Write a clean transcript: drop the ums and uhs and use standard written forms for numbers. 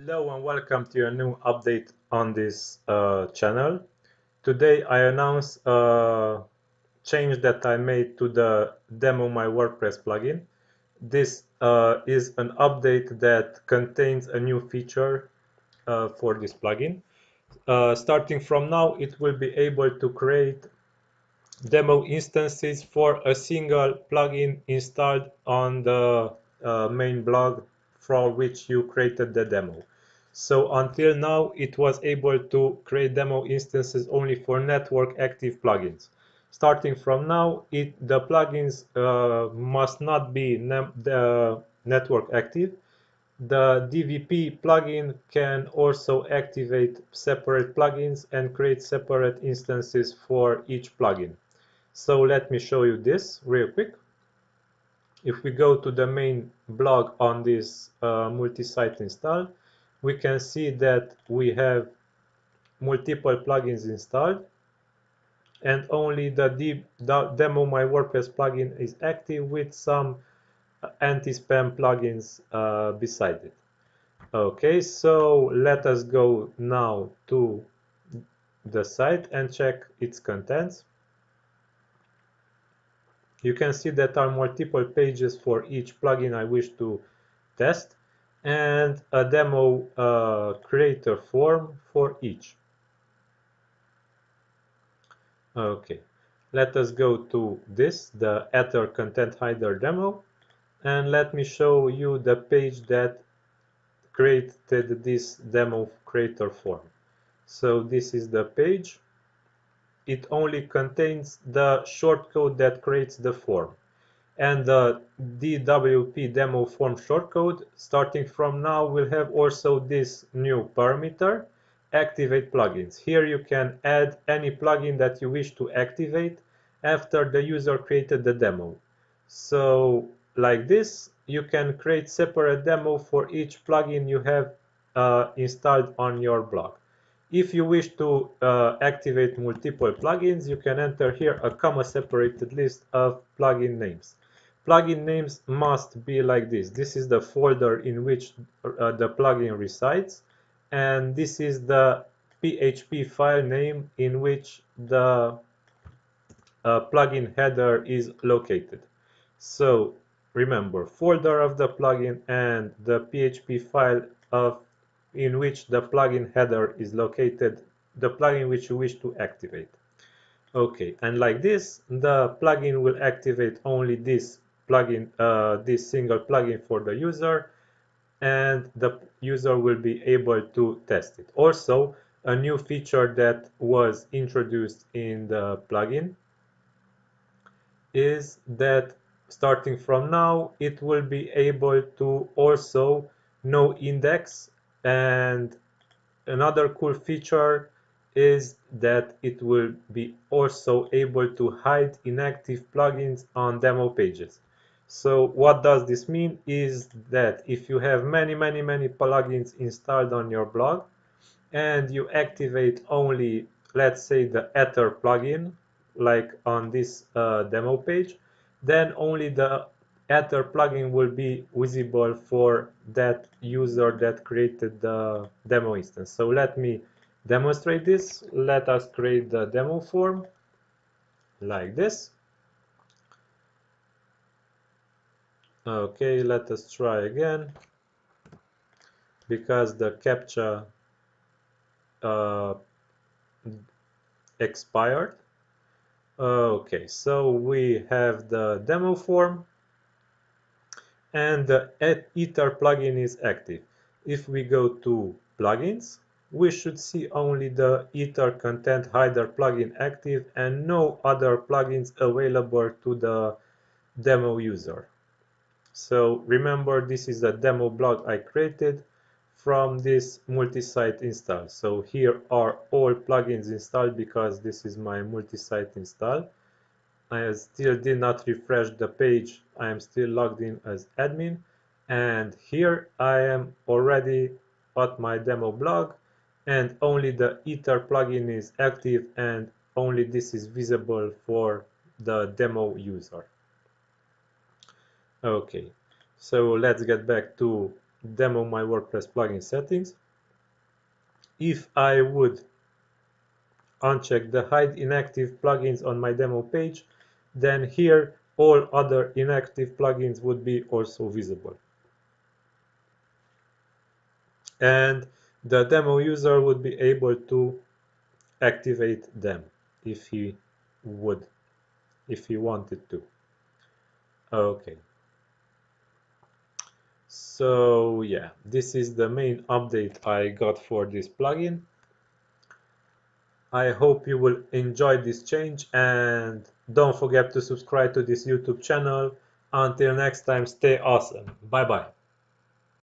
Hello and welcome to a new update on this channel. Today I announce a change that I made to the Demo My WordPress plugin. This is an update that contains a new feature for this plugin. Starting from now, it will be able to create demo instances for a single plugin installed on the main blog for which you created the demo. So until now, it was able to create demo instances only for network active plugins. Starting from now, the plugins must not be the network active. The DVP plugin can also activate separate plugins and create separate instances for each plugin. So let me show you this real quick. If we go to the main blog on this multi-site install, we can see that we have multiple plugins installed and only the Demo My WordPress plugin is active with some anti-spam plugins beside it. Okay, so let us go now to the site and check its contents. You can see that there are multiple pages for each plugin I wish to test and a demo creator form for each. Okay, let us go to this, the Ether Content Hider demo, and let me show you the page that created this demo creator form. So this is the page. It only contains the shortcode that creates the form. And the DWP demo form shortcode starting from now will have also this new parameter, activate plugins. Here you can add any plugin that you wish to activate after the user created the demo. So like this, you can create separate demo for each plugin you have installed on your blog. If you wish to activate multiple plugins, you can enter here a comma-separated list of plugin names. Plugin names must be like this. This is the folder in which the plugin resides, and this is the PHP file name in which the plugin header is located. So remember, folder of the plugin and the PHP file in which the plugin header is located, the plugin which you wish to activate. Okay, and like this, the plugin will activate only this plugin, this single plugin for the user, and the user will be able to test it. Also, a new feature that was introduced in the plugin is that starting from now, it will be able to also know index, and another cool feature is that it will be also able to hide inactive plugins on demo pages. So what does this mean is that if you have many plugins installed on your blog and you activate only, let's say, the Ether plugin, like on this demo page, then only the Ether plugin will be visible for that user that created the demo instance. So let me demonstrate this. Let us create the demo form like this. Okay, let us try again because the captcha expired. Okay, so we have the demo form and the Ether plugin is active. If we go to plugins, we should see only the Ether Content Hider plugin active and no other plugins available to the demo user. So remember, this is a demo blog I created from this multi-site install. So here are all plugins installed because this is my multi-site install. I still did not refresh the page. I am still logged in as admin, and here I am already at my demo blog, and only the Ether plugin is active and only this is visible for the demo user. Okay, so let's get back to Demo My WordPress plugin settings. If I would uncheck the hide inactive plugins on my demo page, then here all other inactive plugins would be also visible. And the demo user would be able to activate them if he wanted to. Okay. So yeah, this is the main update I got for this plugin. I hope you will enjoy this change, and don't forget to subscribe to this YouTube channel. Until next time, stay awesome. Bye bye.